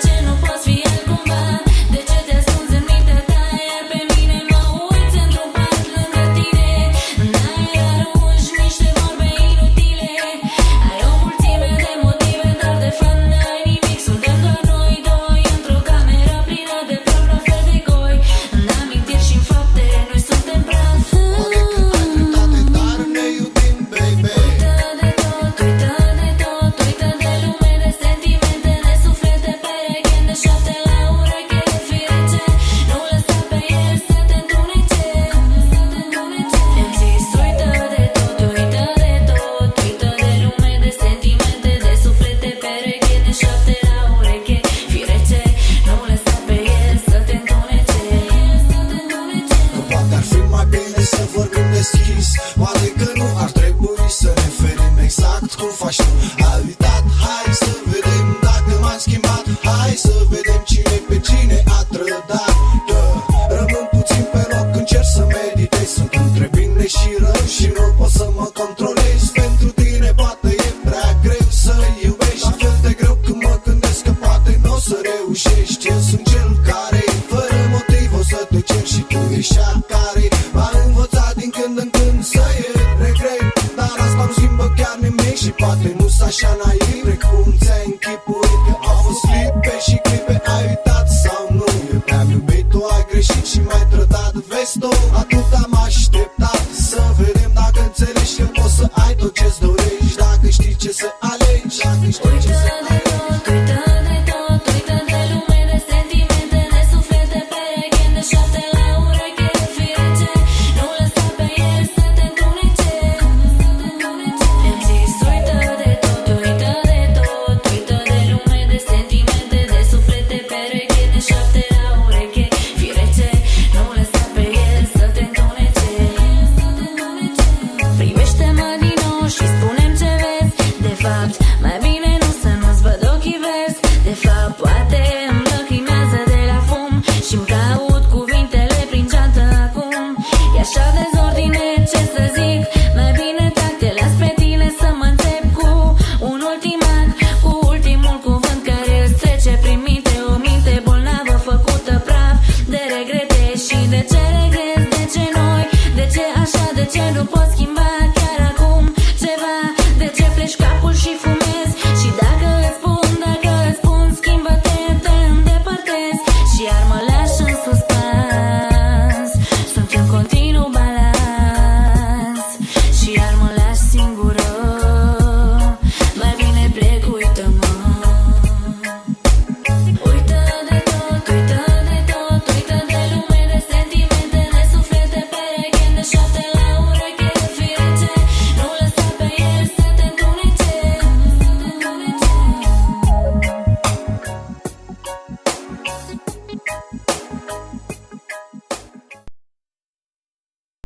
ce nu poți fi altcumva? De ce te ascunzi în mintea ta? Iar pe mine mă uiți într-un pat lângă tine. N-ai arunci niște vorbe inutile. Ai o mulțime de motive, dar de fapt n-ai nimic. Suntem doar noi doi într-o cameră plină de praf la fel de goi. În amintiri și în fapte noi suntem praf. Poate că ai dreptate, dar ne iubim, baby. Uită de tot, uită de tot, uită de lume, de sentimente, de suflete pereche, de șapte la ureche, de firece. Nu lăsa pe el să te întunece. Îmi zis uită de tot, uită de tot, uită de lume, de sentimente, de suflete pereche, de șapte la ureche, firece. Nu lăsa pe el să te întunece. Că poate ar fi mai bine să vorbim deschis. Poate că nu ar trebui să ne ferim exact cum faci tu. Ai uitat, hai să vedem dacă m-am schimbat. Hai să vedem cine pe cine a trădat. Rămân puțin pe loc, încerc să meditez. Sunt între bine și rău și nu pot să mă controlez. Pentru tine poate e prea greu să iubești. La fel de greu când mă gândesc că poate n-o să reușești. Eu sunt cel